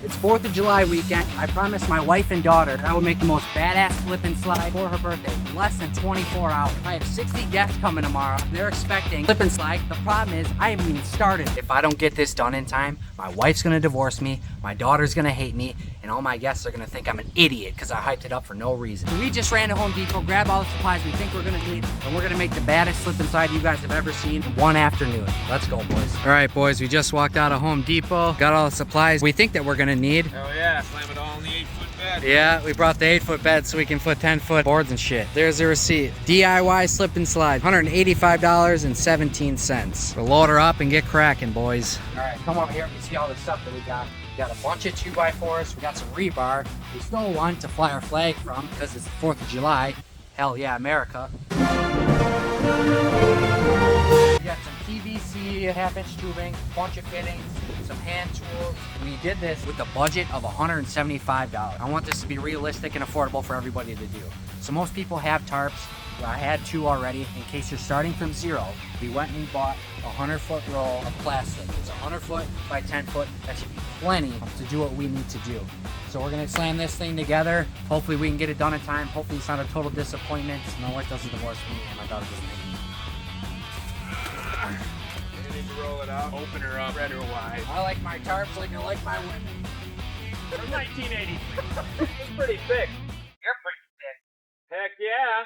It's 4th of July weekend. I promised my wife and daughter I would make the most badass slip and slide for her birthday in less than 24 hours. I have 60 guests coming tomorrow. They're expecting slip and slide. The problem is I haven't even started. If I don't get this done in time, my wife's gonna divorce me, my daughter's gonna hate me, and all my guests are gonna think I'm an idiot because I hyped it up for no reason. So we just ran to Home Depot, grabbed all the supplies we think we're gonna need, and we're gonna make the baddest slip and slide you guys have ever seen in one afternoon. Let's go, boys. All right, boys, we just walked out of Home Depot, got all the supplies we think that we're gonna need. Hell yeah, slam it all in the 8-foot bed. Yeah, we brought the 8-foot bed so we can put 10-foot boards and shit. There's the receipt. DIY slip and slide, $185.17. We'll load her up and get cracking, boys. All right, come over here and see all the stuff that we got. We got a bunch of 2x4s. We got some rebar. We stole one to fly our flag from because it's the 4th of July. Hell yeah, America. We got some PVC, half-inch tubing, bunch of fittings, some hand tools. We did this with a budget of $175. I want this to be realistic and affordable for everybody to do. So most people have tarps. I had 2 already. In case you're starting from 0, we went and bought a 100-foot roll of plastic. It's 100-foot by 10-foot. That should be plenty to do what we need to do. So we're gonna slam this thing together. Hopefully we can get it done in time. Hopefully it's not a total disappointment. My wife doesn't divorce me and my daughter doesn't hate me. You need to roll it out, open her up, spread her wide. I like my tarps like I like my women. From 1983. It's pretty thick. You're pretty thick. Heck yeah.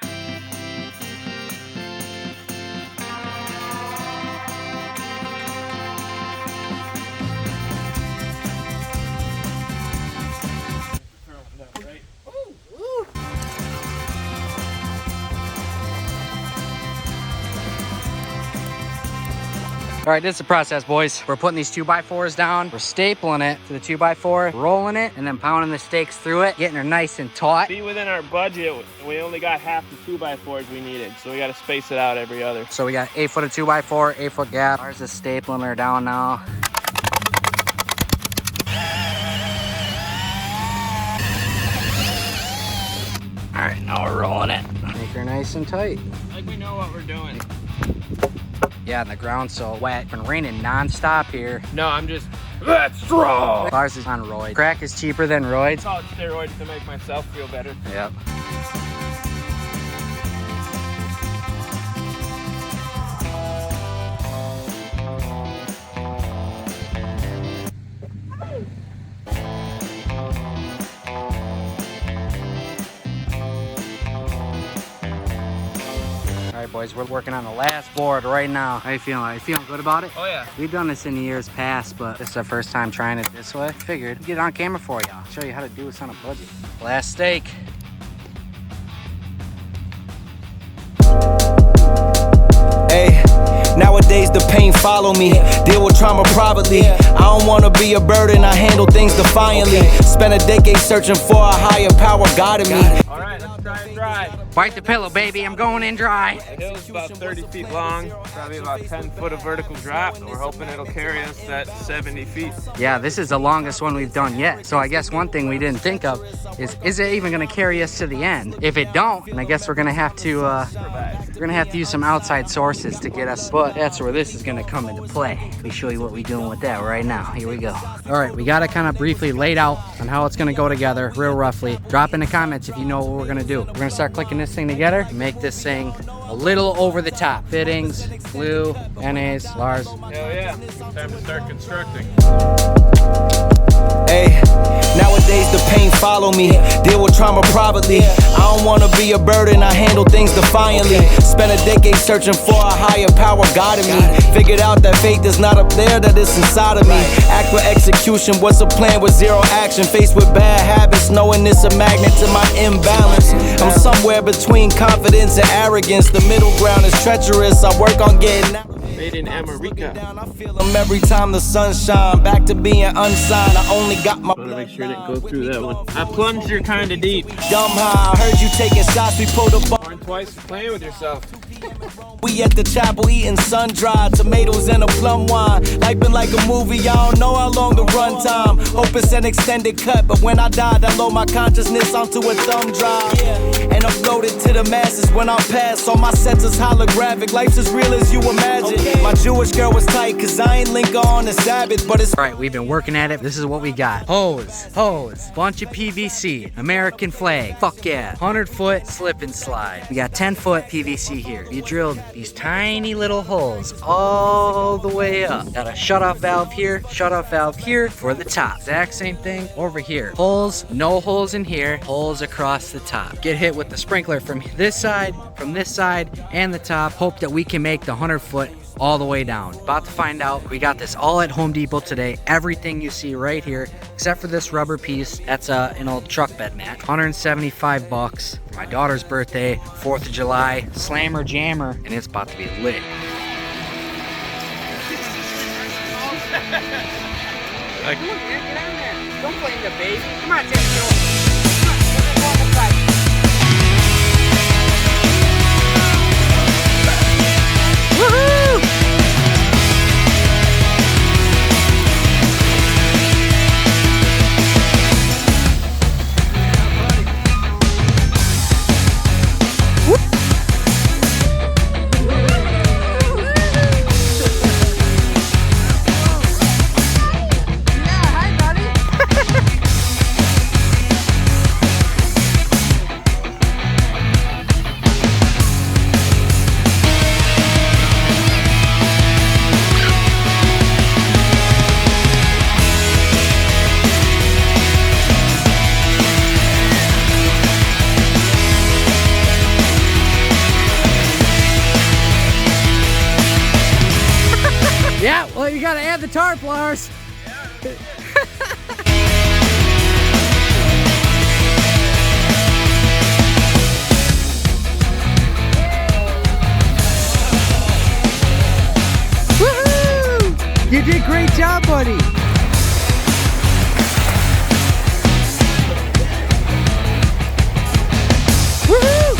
All right, this is the process, boys. We're putting these 2x4s down. We're stapling it to the 2x4, rolling it, and then pounding the stakes through it, getting her nice and taut. Be within our budget, we only got half the 2x4s we needed, so we got to space it out every other. So we got 8 foot of 2x4, 8-foot gap. Ours is stapling her down now. All right, now we're rolling it. Make her nice and tight. Like we know what we're doing. Yeah, and the ground's so wet. It's been raining non-stop here. No, I'm just, let's draw. Ours is on roids. Crack is cheaper than roids. Call it steroids to make myself feel better. Yep. All right, boys, we're working on the last board right now. How you feeling? Are you feeling good about it? Oh yeah. We've done this in years past, but this is our first time trying it this way. Figured get it on camera for y'all. Show you how to do this on a budget. Last stake. Hey, nowadays the pain follow me. Deal with trauma privately. I don't wanna be a burden, I handle things defiantly. Spent a decade searching for a higher power guiding me. All right, let's try and dry. Bite the pillow, baby. I'm going in dry. The hill's about 30 feet long, probably about 10 foot of vertical drop. We're hoping it'll carry us that 70 feet. Yeah, this is the longest one we've done yet. So I guess one thing we didn't think of is it even gonna carry us to the end? If it don't, then I guess we're gonna have to use some outside sources to get us, but that's where this is gonna come into play. Let me show you what we're doing with that right now. Here we go. All right, we got it kind of briefly laid out on how it's gonna go together, real roughly. Drop in the comments if you know what we're gonna do. We're gonna start clicking this thing together and make this thing a little over the top. Fittings, glue, NAs, Lars. Hell yeah, time to start constructing. Hey, nowadays the pain follow me. Deal with trauma privately. I don't wanna be a burden, I handle things defiantly. Spent a decade searching for a higher power guiding me. Figured out that faith is not up there, that it's inside of me. Act with execution, what's a plan with zero action? Faced with bad habits, knowing it's a magnet to my imbalance. I'm somewhere between confidence and arrogance. The middle ground is treacherous, I work on getting out. Made in America. I feel them every time the sun shine. Back to being unsigned, I only got my Want to make sure it didn't go through that one. I plunged her kind of deep. dumb high. I heard you taking shots, we pulled a ball. Twice for playing with yourself. We at the chapel eating sun-dried tomatoes and a plum wine. Life been like a movie, I don't know how long the run time. Hope it's an extended cut, but when I die, I load my consciousness onto a thumb drive. And upload it to the masses when I'm past. All my sets is holographic, life's as real as you imagine. My Jewish girl was tight, cause I ain't link on the Sabbath, but it's... Alright, we've been working at it. This is what we got. Hose, bunch of PVC, American flag, fuck yeah, 100-foot slip and slide. We got 10-foot PVC here. You drilled these tiny little holes all the way up. Got a shut-off valve here for the top. Exact same thing over here. Holes, no holes in here, holes across the top. Get hit with the sprinkler from this side, and the top. Hope that we can make the 100-foot all the way down. About to find out. We got this all at Home Depot today. Everything you see right here, except for this rubber piece. That's an old truck bed mat. 175 bucks for my daughter's birthday, 4th of July, slammer jammer, and it's about to be lit. Like, Come on, man, get on there. Don't blame the baby. Come on, take it over. Come on, let's go. Woohoo! Yeah, well, you gotta add the tarp, Lars. Woohoo! You did great job, buddy. Woohoo!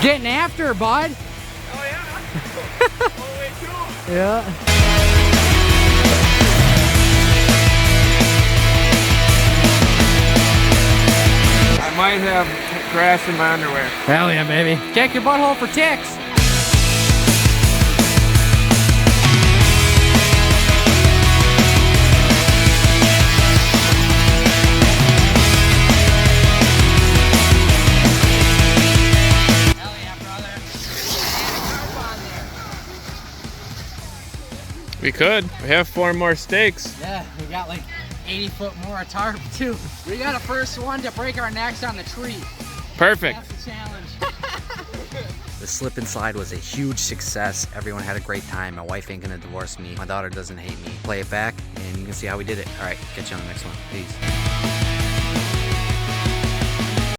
Getting after her, bud. oh yeah? All the way through. Yeah. I might have grass in my underwear. Hell yeah, baby. Check your butthole for ticks. We could. We have 4 more stakes. Yeah, we got like 80-foot more tarp too. We got a first one to break our necks on the tree. Perfect. That's the challenge. The slip and slide was a huge success. Everyone had a great time. My wife ain't gonna divorce me. My daughter doesn't hate me. Play it back and you can see how we did it. All right, catch you on the next one. Peace.